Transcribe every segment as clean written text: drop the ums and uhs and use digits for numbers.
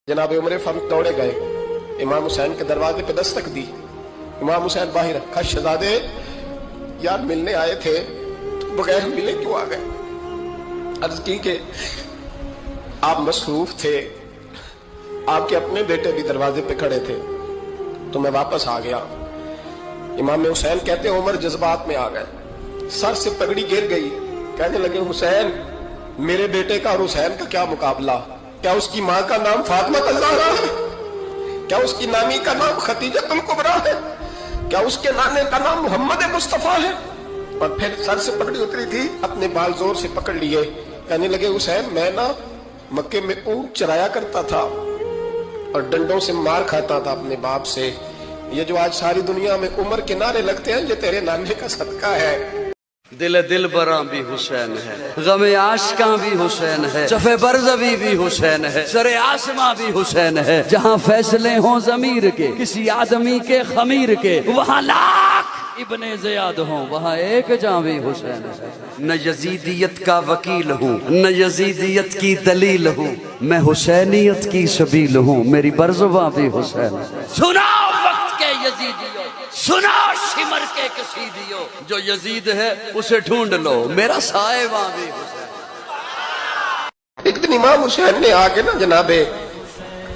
जनाब उमर फारूक दौड़े गए, इमाम हुसैन के दरवाजे पे दस्तक दी। इमाम हुसैन बाहर रखा, शहजादे यार मिलने आए थे, तो बगैर मिले क्यों आ गए? अर्ज की कि आप मसरूफ थे, आपके अपने बेटे भी दरवाजे पे खड़े थे, तो मैं वापस आ गया। इमाम हुसैन कहते उमर जज्बात में आ गए, सर से पगड़ी गिर गई, कहने लगे हुसैन मेरे बेटे का और हुसैन का क्या मुकाबला? क्या उसकी माँ का नाम फातिमा ज़हरा है? क्या उसकी नानी का नाम खदीजतुल कुबरा है? क्या उसके नाने का नाम मोहम्मद मुस्तफा है? और फिर सर से पगड़ी उतरी थी, अपने बाल जोर से पकड़ लिए, कहने लगे हुसैन मैं ना मक्के में ऊंट चराया करता था और डंडों से मार खाता था अपने बाप से। ये जो आज सारी दुनिया में उमर के नारे लगते हैं, ये तेरे नाने का सदका है। दिल बरा भी हुसैन है, गमे आशिका भी हुसैन है, सफ़े बरज़वी भी हुसैन है, सरे आसमां भी हुसैन है। जहाँ फैसले हों ज़मीर के, किसी आदमी के खमीर के, वहाँ लाख इब्ने ज़ियाद हों, वहाँ एक जहाँ भी हुसैन है। न यजीदियत का वकील हूँ, न यजीदियत की दलील हूँ, मैं हुसैनियत की सबील हूँ, मेरी बरज़वा भी हुसैन है। सुनाओ वक्त के यजीदियों, सुनाओ शिमर के कसीदियों, जो यजीद है उसे ढूंढ लो, मेरा साहिबा भी हुसैन। एक दिन इमाम हुसैन ने आके ना जनाबे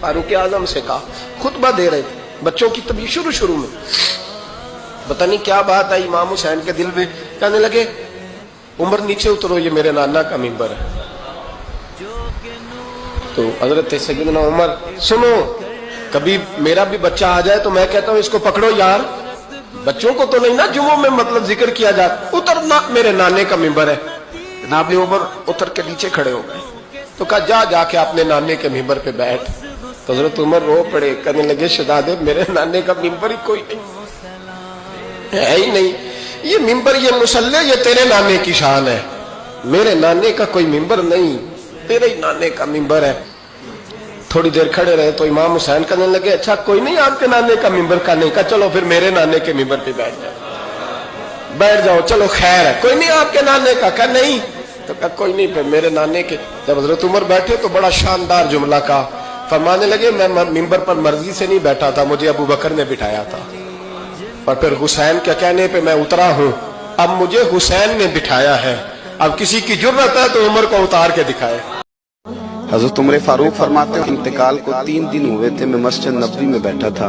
फारूक आजम से कहा, खुतबा दे रहे थे बच्चों की तभी शुरू में, पता नहीं क्या बात आई इमाम हुसैन के दिल में, कहने लगे उमर नीचे उतरो, ये मेरे नाना का मिंबर है। तो हजरत सैयदना उमर, सुनो कभी मेरा भी बच्चा आ जाए तो मैं कहता हूँ इसको पकड़ो यार, बच्चों को तो नहीं ना जुम्मों में मतलब जिक्र किया जाता, उतरना मेरे नाने का मिंबर है। जनाब उमर उतर के नीचे खड़े हो गए, तो कहा जाके अपने नाने के मिंबर पे बैठ। तो हजरत उमर रो पड़े, कहने लगे शहजादे मेरे नाने का मिंबर ही कोई नहीं है ही नहीं, ये मिंबर ये मुसल्ले ये तेरे नाने की शान है, मेरे नाने का कोई मिंबर नहीं, तेरे ही नाने का मिंबर है। थोड़ी देर खड़े रहे तो इमाम हुसैन कहने लगे अच्छा कोई नहीं आपके नाने का मिंबर का? नहीं कहा चलो फिर मेरे नाने के मिंबर पे बैठ जाओ, चलो खैर है, कोई नहीं आपके नाने का? कहा नहीं, तो कहा कोई नहीं फिर मेरे नाने के। जब हजरत उमर बैठे तो बड़ा शानदार जुमला का फरमाने लगे, मैं मिंबर पर मर्जी से नहीं बैठा था, मुझे अबू बकर ने बिठाया था, और फिर हुसैन के कहने पे मैं उतरा हूं, अब मुझे हुसैन ने बिठाया है, अब किसी की जुर्रत है तो उमर को उतार के दिखाए। हज़रत उमर फारूक फरमाते हैं इंतकाल को 3 दिन हुए थे, मैं मस्जिद नबवी में बैठा था,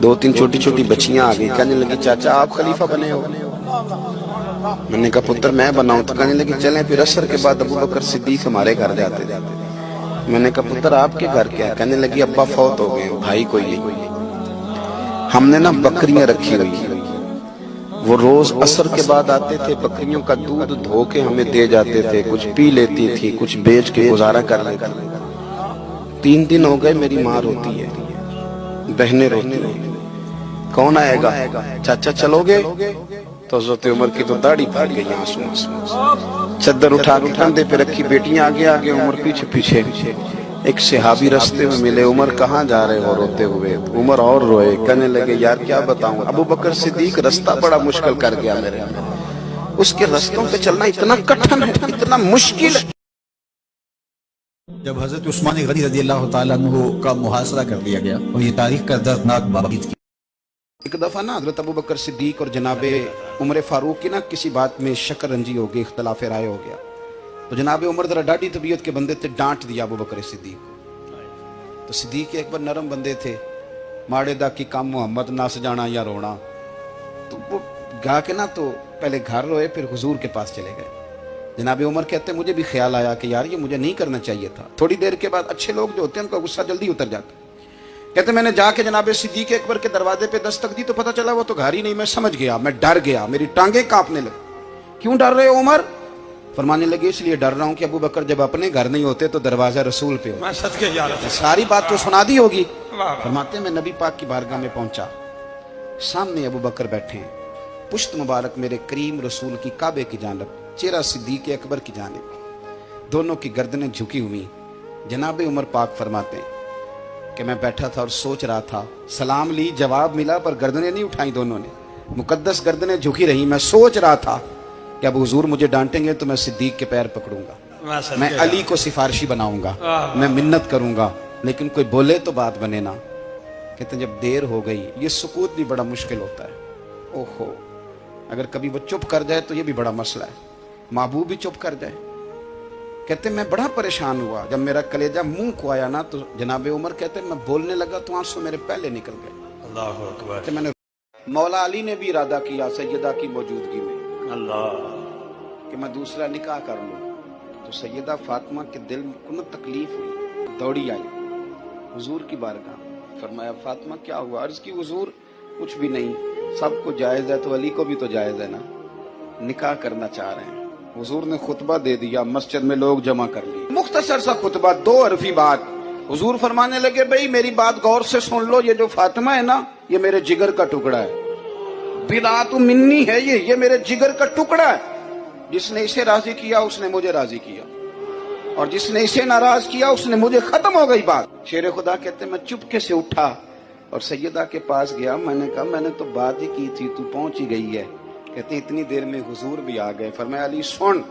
2-3 छोटी छोटी बच्चियां आ गई, कहने लगी चाचा आप खलीफा बने हो? मैंने कहा पुत्र मैं बनाऊं? तो कहने लगी चलें फिर असर के बाद अबू बकर सिद्दीक हमारे घर जाते जाते। मैंने कहा पुत्र आपके घर क्या है? कहने लगी अब्बा फौत हो गए, भाई कोई नहीं, हमने ना बकरियां रखी हुई, वो रोज असर के बाद आते थे, बकरियों का दूध धो के हमें दे जाते थे, कुछ पी लेती थी, कुछ बेच के गुजारा कर लेती। 3 दिन हो गए, मेरी माँ रोती है, बहनें रोती हैं, कौन आएगा? चाचा चलोगे? तो हज़रत उमर की तो दाढ़ी फट गई, आंसू चद्दर उठा के कंधे पे रखी, बेटियां आगे आगे, उमर पीछे पीछे। एक सहाबी रास्ते में मिले, उमर कहाँ जा रहे हो रोते हुए? उमर और रोए, कहने लगे यार क्या बताऊं, अबू बकर सिद्दीक रास्ता बड़ा मुश्किल कर गया मेरे, उसके रास्तों पे चलना इतना कठिन है, इतना मुश्किल है। जब हजरत उस्मान गनी रज़ियल्लाहु ताला अन्हु का मुहासरा कर दिया गया और ये तारीख का दर्दनाक बाबीत की। एक दफा ना हजरत अबू बकर सिद्दीक और जनाबे उमर फारूक की ना किसी बात में शकरंजी हो गई, इख्तलाफ राय हो गया, तो जनाब उमर जरा डाटी तबीयत के बंदे थे, डांट दिया अबू बकर सिद्दीक को। तो सिद्दीक एक बार नरम बंदे थे, माड़े दा की काम मोहम्मद नस जाना या रोना, तो वो गा के ना तो पहले घर रोए, फिर हुजूर के पास चले गए। जनाब उमर कहते मुझे भी ख्याल आया कि यार ये मुझे नहीं करना चाहिए था। थोड़ी देर के बाद अच्छे लोग जो होते हैं उनका गुस्सा जल्दी उतर जाता है। कहते मैंने जाके जनाब सिद्दीक अकबर के दरवाजे पे दस्तक दी तो पता चला वो तो घर ही नहीं, मैं समझ गया, मैं डर गया, मेरी टांगे कांपने लगी। क्यों डर रहे हो उमर? फरमाने लगे इसलिए डर रहा हूं कि अबू बकर जब अपने घर नहीं होते तो दरवाजा रसूल पे होता। सारी बात तो सुना दी होगी। फरमाते मैं नबी पाक की बारगाह में पहुंचा, सामने अबू बकर बैठे हैं, पुश्त मुबारक मेरे करीम रसूल की काबे की जानब, चेहरा सिद्दीक अकबर की जानब, दोनों की गर्दनें झुकी हुई। जनाब उमर पाक फरमाते हैं कि मैं बैठा था और सोच रहा था, सलाम ली, जवाब मिला, पर गर्दनें नहीं उठाई दोनों ने, मुकद्दस गर्दनें झुकी रही। मैं सोच रहा था कि अब हुजूर मुझे डांटेंगे तो मैं सिद्दीक के पैर पकड़ूंगा, मैं अली को सिफारिशी बनाऊंगा, मैं मिन्नत करूंगा, लेकिन कोई बोले तो बात बने ना। कहते हैं जब देर हो गई, ये सुकूत भी बड़ा मुश्किल होता है। ओहो, अगर कभी वो चुप कर जाए तो ये भी बड़ा मसला है, महबूब भी चुप कर जाए। कहते मैं बड़ा परेशान हुआ, जब मेरा कलेजा मुंह को आया ना तो जनाब उमर कहते मैं बोलने लगा तो आंसू मेरे पहले निकल गए। अल्लाहु अकबर। कहते मैंने मौला अली ने भी इरादा किया सैयदा की मौजूदगी में अल्लाह कि मैं दूसरा निकाह कर लूं। तो सैयदा फातिमा के दिल को न तकलीफ हुई, दौड़ी आई हुजूर की बारगाह, फरमाया फातिमा क्या हुआ? अर्ज की हुजूर कुछ भी नहीं, सबको जायज है तो अली को भी तो जायज है ना, निकाह करना चाह रहे हैं। हुजूर ने खुतबा दे दिया, मस्जिद में लोग जमा कर लिए, मुख्तसर सा खुतबा, 2 हरफी बात। हुजूर फरमाने लगे भाई मेरी बात गौर से सुन लो, ये जो फातिमा है ना ये मेरे जिगर का टुकड़ा है, बिदात मिन्नी है ये मेरे जिगर का टुकड़ा है। जिसने इसे राजी किया उसने मुझे राजी किया, और जिसने इसे नाराज किया उसने मुझे, खत्म हो गई बात। शेर खुदा कहते मैं चुपके से उठा और सैयदा के पास गया, मैंने कहा मैंने तो बात ही की थी, तू पहुंच ही गई है। कहते इतनी देर में हुजूर भी आ गए, फरमाया अली सुन,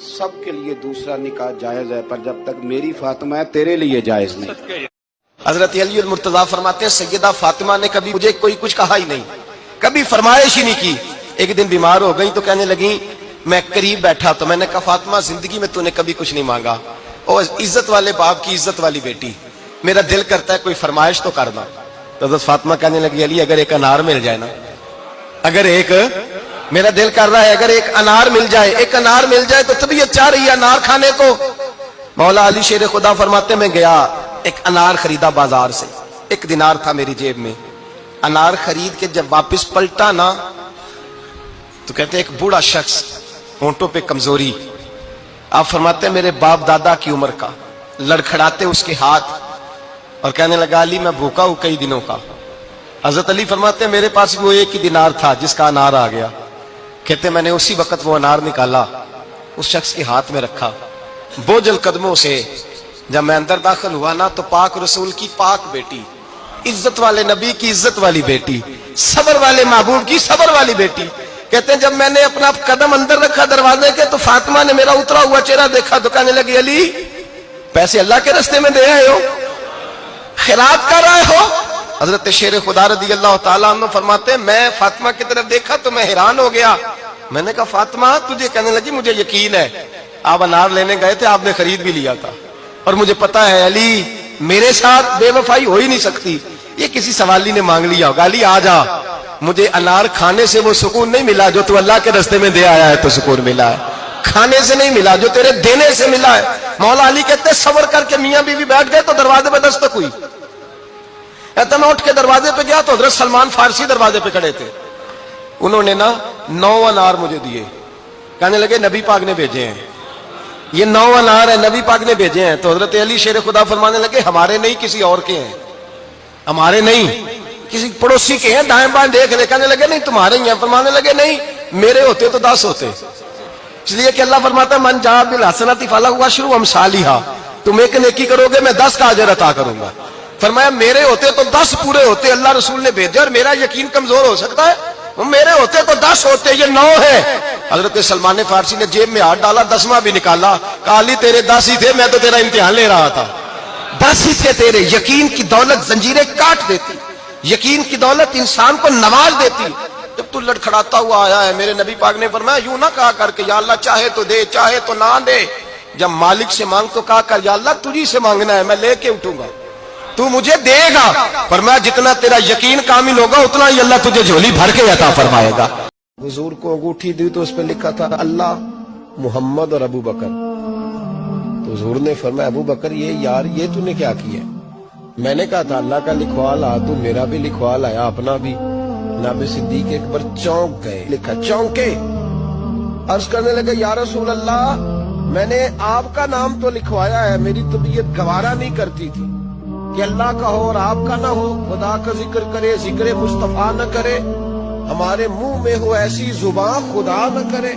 सबके लिए दूसरा निकाह जायज है, पर जब तक मेरी फातिमा है तेरे लिए जायज नहीं। हजरत अली मुर्तजा फरमाते हैं सैयदा फातिमा ने कभी मुझे कोई कुछ कहा ही नहीं, कभी फरमाइश ही नहीं की। एक दिन बीमार हो गई तो कहने लगी, मैं करीब बैठा तो मैंने कहा फातिमा जिंदगी में तूने कभी कुछ नहीं मांगा, और इज्जत वाले बाप की इज्जत वाली बेटी, मेरा दिल करता है कोई फरमाइश तो करना। तो हजरत फातिमा कहने लगी अली अगर एक अनार मिल जाए ना, अगर एक, मेरा दिल कर रहा है अगर एक अनार मिल जाए, एक अनार मिल जाए तो तबीयत चाह रही है अनार खाने को। मौला अली शेर खुदा फरमाते मैं गया, एक अनार खरीदा बाजार से, 1 दिनार था मेरी जेब में। अनार खरीद के जब वापस पलटा ना तो कहते एक बूढ़ा शख्स, होंठों पे कमजोरी, आप फरमाते मेरे बाप दादा की उम्र का, लड़खड़ाते उसके हाथ और कहने लगा अली मैं भूखा हूं कई दिनों का। हजरत अली फरमाते मेरे पास वो 1 ही दिनार था जिसका अनार आ गया। कहते मैंने उसी वक्त वो अनार निकाला, उस शख्स के हाथ में रखा, बोझल कदमों से जब मैं अंदर दाखिल हुआ ना तो पाक रसूल की पाक बेटी, इज्जत वाले नबी की इज्जत वाली बेटी, सबर वाले महबूब की सबर वाली बेटी। कहते हैं जब मैंने अपना कदम अंदर रखा दरवाजे के तो फातिमा ने मेरा उतरा हुआ चेहरा देखा तो कहने लगी अली पैसे अल्लाह के रास्ते में दे आए हो, खैरात कर रहे हो। हजरत शेर खुदा रदी अल्लाह तआला अन्हु फरमाते मैं फातिमा की तरफ देखा तो मैं हैरान हो गया। मैंने कहा फातिमा तुझे? कहने लगी मुझे यकीन है आप अनार लेने गए थे, आपने खरीद भी लिया था, और मुझे पता है अली मेरे साथ बेवफाई हो ही नहीं सकती, ये किसी सवाली ने मांग लिया होगा। अली आ जा, मुझे अनार खाने से वो सुकून नहीं मिला जो तू अल्लाह के रास्ते में दे आया है तो सुकून मिला है, खाने से नहीं मिला जो तेरे देने से मिला है। मौला अली कहते सबर करके मियां बीवी बैठ गए तो दरवाजे पे दस्तक हुई। कहते मैं उठ के दरवाजे पे गया तो हजरत सलमान फारसी दरवाजे पे खड़े थे, उन्होंने ना 9 अनार मुझे दिए, कहने लगे नबी पाक ने भेजे हैं, ये 9 अनार है नबी पाक ने भेजे हैं। तो हजरत अली शेर खुदा फरमाने लगे हमारे नहीं किसी और के हैं, हमारे नहीं किसी पड़ोसी के हैं, दाएं बाएं देख ले। कहने लगे नहीं तुम्हारे ही हैं, फरमाने लगे नहीं मेरे होते तो 10 होते, इसलिए कि अल्लाह फरमाता मन जा बिल हसनती फलहु अशरु अमसालिहा, तुम एक नेकी करोगे मैं 10 का अजर अता करूंगा। फरमाया मेरे होते तो 10 पूरे होते, अल्लाह रसूल ने भेजे, और मेरा यकीन कमजोर हो सकता है, मेरे होते तो 10 होते, ये 9 है। हजरत सलमान फारसी ने जेब में हाथ डाला, 10वां भी निकाला, कहा अली तेरे 10 ही थे, मैं तो तेरा इम्तिहान ले रहा था, 10 ही थे तेरे। यकीन की दौलत जंजीरें काट देती, यकीन की दौलत इंसान को नवाज देती। जब तू लड़खड़ाता हुआ आया है, मेरे नबी पाक ने फरमाया यूं ना कहा करके या अल्लाह चाहे तो दे चाहे तो ना दे, जब मालिक से मांग तो कहा कर या अल्लाह तुझी से मांगना है, मैं लेके उठूंगा, तू मुझे देगा। फरमाया जितना तेरा यकीन कामिल होगा उतना ही अल्लाह तुझे झोली भर के अता फरमाएगा। हुजूर को अंगूठी दी तो उस पर लिखा था अल्लाह, मोहम्मद और अबू बकर। तो हुजूर ने फरमाया अबू बकर ये यार ये तूने क्या किया? मैंने कहा था अल्लाह का लिखवा ला, तू मेरा भी लिखवा लाया अपना भी। नाबे सिद्दीक एक बार चौंक गए, लिखा चौंके, अर्ज करने लगे या रसूल अल्लाह मैंने आपका नाम तो लिखवाया है, मेरी तबीयत गवारा नहीं करती थी कि अल्लाह का हो और आपका ना हो, खुदा का जिक्र करे जिक्र मुस्तफा न करे, हमारे मुंह में हो ऐसी जुबान खुदा न करे।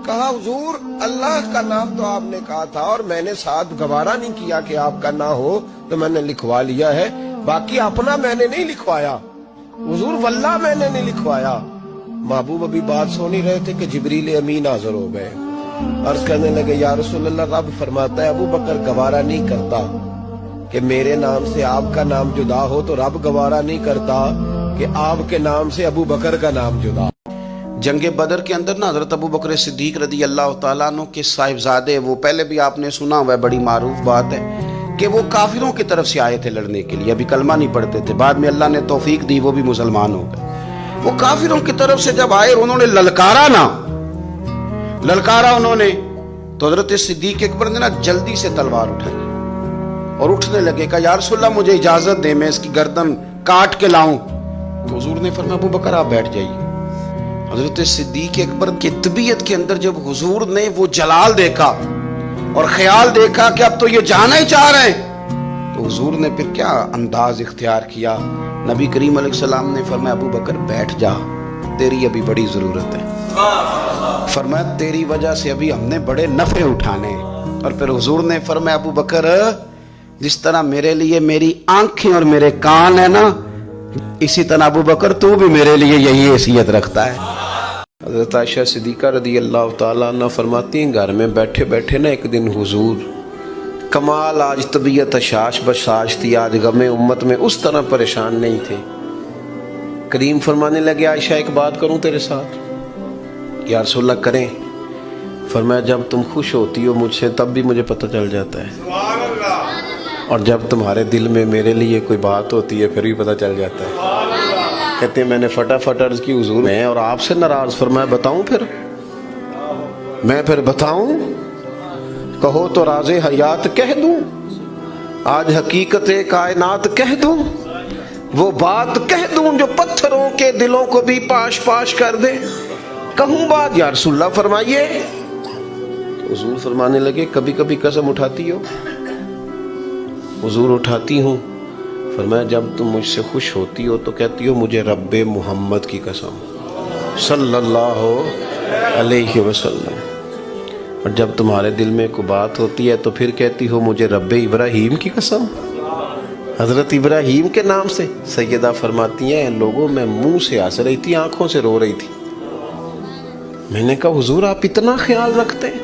कहा हुजूर अल्लाह का नाम तो आपने कहा था और मैंने साथ गवारा नहीं किया कि आपका ना हो, तो मैंने लिखवा लिया है, बाकी अपना मैंने नहीं लिखवाया हुजूर, वल्लाह मैंने नहीं लिखवाया। महबूब अभी बात सुन ही रहे थे कि जिब्रील अमीन हाजिर हो गए, अर्ज करने लगे या रसूल अल्लाह, रब फरमाता है अबू बकर गवारा नहीं करता کہ میرے نام سے آپ کا نام جدا ہو تو رب گوارا نہیں کرتا کہ آپ کے نام سے ابو بکر کا نام جدا. جنگ بدر کے اندر نا حضرت ابو بکر صدیق رضی اللہ تعالیٰ عنہ کے صاحبزادے، وہ پہلے بھی آپ نے سنا ہوا ہے، بڑی معروف بات ہے کہ وہ کافروں کی طرف سے آئے تھے لڑنے کے لیے. ابھی کلمہ نہیں پڑھتے تھے، بعد میں اللہ نے توفیق دی، وہ بھی مسلمان ہو گئے. وہ کافروں کی طرف سے جب آئے انہوں نے للکارا انہوں نے، تو حضرت صدیق اکبر نے نا جلدی سے تلوار اٹھائی اور اٹھنے لگے، کہا یا رسول اللہ مجھے اجازت دے، میں اس کی گردن کاٹ کے لاؤں. تو حضور نے فرمایا ابو بکر آپ بیٹھ جائیے. حضرت صدیق اکبر کی طبیعت کے اندر جب حضور نے وہ جلال دیکھا اور خیال دیکھا کہ اب تو یہ جانا ہی چاہ رہے ہیں، تو حضور نے پھر کیا انداز اختیار کیا. نبی کریم علیہ السلام نے فرمایا ابو بکر بیٹھ جا، تیری ابھی بڑی ضرورت ہے. فرمایا تیری وجہ سے ابھی ہم نے بڑے نفع اٹھانے. اور پھر حضور نے فرمایا ابو بکر جس طرح میرے لیے میری آنکھیں اور میرے کان ہے نا، اسی طرح ابو بکر تو بھی میرے لیے یہی حیثیت رکھتا ہے. حضرت عائشہ صدیقہ رضی اللہ تعالیٰ عنہ فرماتی ہیں گھر میں بیٹھے بیٹھے نا ایک دن حضور کمال، آج طبیعت اشاش بشاش تھی، آج غم امت میں اس طرح پریشان نہیں تھے. کریم فرمانے لگے عائشہ ایک بات کروں تیرے ساتھ؟ یا رسول اللہ کریں. فرمایا جب تم خوش ہوتی ہو مجھ سے تب بھی مجھے پتہ چل جاتا ہے، اور جب تمہارے دل میں میرے لیے کوئی بات ہوتی ہے پھر بھی پتہ چل جاتا ہے. کہتے ہیں میں نے فٹافٹ عرض کی حضور میں اور آپ سے ناراض. فرمایا بتاؤں پھر؟ میں پھر بتاؤں؟ کہو تو راز حیات کہہ دوں، آج حقیقت کائنات کہہ دوں، وہ بات کہہ دوں جو پتھروں کے دلوں کو بھی پاش پاش کر دے. کہوں بات یا رسول اللہ فرمائیے. حضور فرمانے لگے کبھی کبھی قسم اٹھاتی ہو؟ حضور اٹھاتی ہوں. فرمایا جب تم مجھ سے خوش ہوتی ہو تو کہتی ہو مجھے رب محمد کی قسم صلی اللہ علیہ وسلم، اور جب تمہارے دل میں کوئی بات ہوتی ہے تو پھر کہتی ہو مجھے رب ابراہیم کی قسم، حضرت ابراہیم کے نام سے. سیدہ فرماتی ہیں لوگوں میں منہ سے ہنس رہی تھی، آنکھوں سے رو رہی تھی. میں نے کہا حضور آپ اتنا خیال رکھتے ہیں،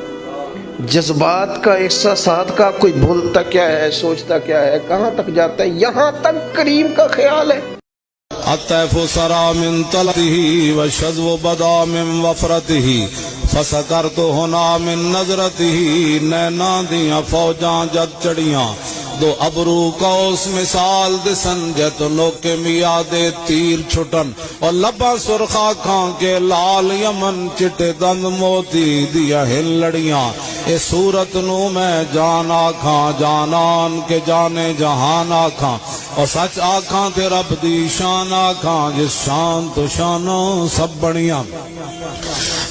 جذبات کا، احساسات کا، کوئی بولتا کیا ہے، سوچتا کیا ہے، کہاں تک جاتا ہے، یہاں تک کریم کا خیال ہے. الطیف سرا من طلته والشذو بدا من وفرته فسکرت ہونا من نظرته. نینا دیاں فوجاں جد چڑیاں دو ابرو کوس مثال دسن جت نوکے میادے تیر چھٹن اور لبا سرخا کھان کے لال یمن چٹے دند موتی دیا ہل لڑیاں. اے صورت نو میں جان آکھاں جانان کے جانے جہان آکھاں اور سچ آکھاں تے رب دی شان آکھاں جس شان تو شانوں سب بڑیاں.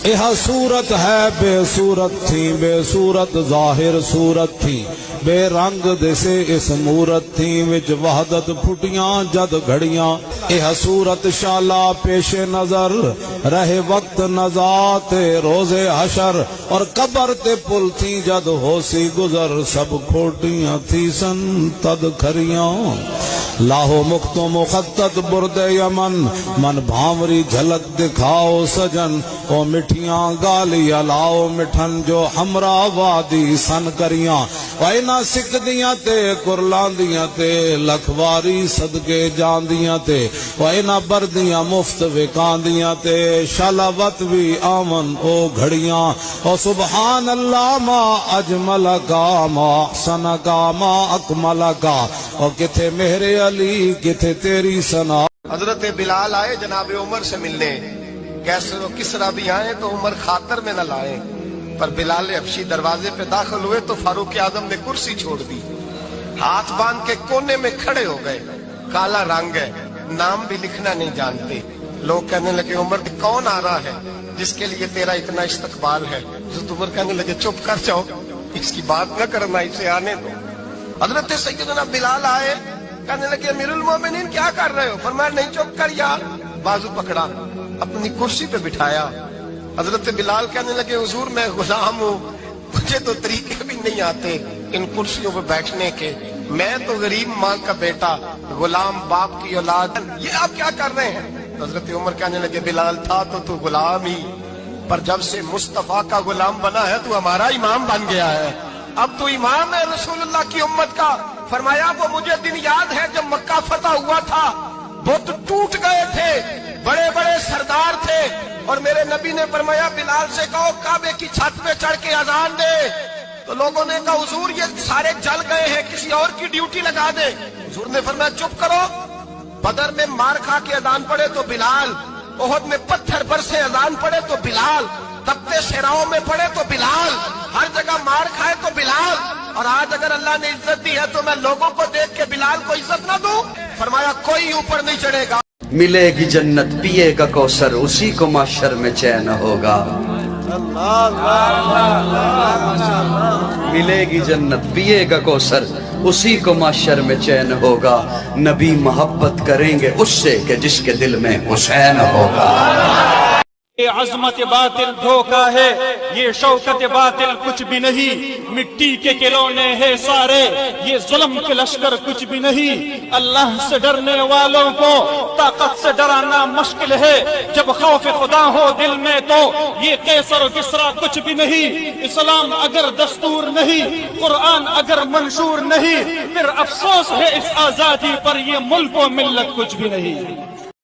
یہ صورت ہے بے صورت تھی، بے صورت ظاہر صورت تھی، بے رنگ دسے اس مورت تھی وچ وحدت پھٹیاں جد گھڑیاں. یہ صورت شالا پیش نظر رہے وقت نزات روز حشر اور قبر تے پل تھی جد ہو سی گزر سب کھوٹیاں تھی سن تد کھریاں. لاہو مختو مخطط برد یمن من بھامری جھلک دکھاؤ سجن او مٹھیاں گالیاں لاؤ مٹھن جو ہمرا وادی سن کریاں. وائنا سکھ دیاں تے کرلان دیاں تے لکھواری صدقے جان دیاں تے وائنا بردیاں مفت وکان دیاں تے شالاوت بھی آمن او گھڑیاں. او سبحان اللہ ما اجمل کا ما احسن کا ما اکمل کا او کتھے مہر علی کتھے تیری ثنا. حضرت بلال آئے جناب عمر سے ملنے، کیسر و کسرا بھی آئے تو عمر خاطر میں نہ لائے، پر بلال حبشی دروازے پہ داخل ہوئے تو فاروق اعظم نے کرسی چھوڑ دی، ہاتھ باندھ کے کونے میں کھڑے ہو گئے. کالا رنگ ہے، نام بھی لکھنا نہیں جانتے. لوگ کہنے لگے عمر کون آ رہا ہے جس کے لیے تیرا اتنا استقبال ہے؟ حضرت عمر کہنے لگے چپ کر جاؤ، اس کی بات نہ کرنا، اسے آنے دو. حضرت سیدنا بلال آئے، کہنے لگے امیر المومنین کیا کر رہے ہو؟ فرمایا نہیں چپ کر یار. بازو پکڑا، اپنی کرسی پہ بٹھایا. حضرت بلال کہنے لگے حضور میں غلام ہوں، مجھے تو طریقے بھی نہیں آتے ان کرسیوں پہ بیٹھنے کے، میں تو غریب ماں کا بیٹا، غلام باپ کی اولاد، یہ آپ کیا کر رہے ہیں؟ حضرت عمر کہنے لگے بلال تھا تو غلام ہی، پر جب سے مصطفیٰ کا غلام بنا ہے تو ہمارا امام بن گیا ہے، اب تو امام ہے رسول اللہ کی امت کا. فرمایا وہ مجھے دن یاد ہے جب مکہ فتح ہوا تھا، بت ٹوٹ گئے تھے، بڑے بڑے سردار تھے، اور میرے نبی نے فرمایا بلال سے کہو کعبے کی چھت پہ چڑھ کے اذان دے۔ تو لوگوں نے کہا حضور یہ سارے جل گئے ہیں، کسی اور کی ڈیوٹی لگا دے۔ حضور نے فرمایا چپ کرو، بدر میں مار کھا کے اذان پڑے تو بلال، احد میں پتھر برسے اذان پڑے تو بلال، تپتے صحراؤں میں پڑے تو بلال، ہر جگہ مار کھائے تو بلال۔ اور آج اگر اللہ نے عزت دی ہے تو میں لوگوں کو دیکھ کے بلال کو عزت نہ دوں؟ فرمایا کوئی اوپر نہیں چڑھے گا۔ ملے گی جنت پیے گا کوثر، اسی کو معاشر میں چین ہوگا۔ ملے گی جنت پیے گا کوثر، اسی کو معاشر میں چین ہوگا۔ نبی محبت کریں گے اس سے کہ جس کے دل میں حسین ہوگا۔ یہ عظمت باطل دھوکا ہے، یہ شوکت باطل کچھ بھی نہیں، مٹی کے کھلونے ہیں سارے، یہ ظلم کے لشکر کچھ بھی نہیں۔ اللہ سے ڈرنے والوں کو طاقت سے ڈرانا مشکل ہے، جب خوف خدا ہو دل میں تو یہ قیصر و کسریٰ کچھ بھی نہیں۔ اسلام اگر دستور نہیں، قرآن اگر منشور نہیں، پھر افسوس ہے اس آزادی پر، یہ ملک و ملت کچھ بھی نہیں۔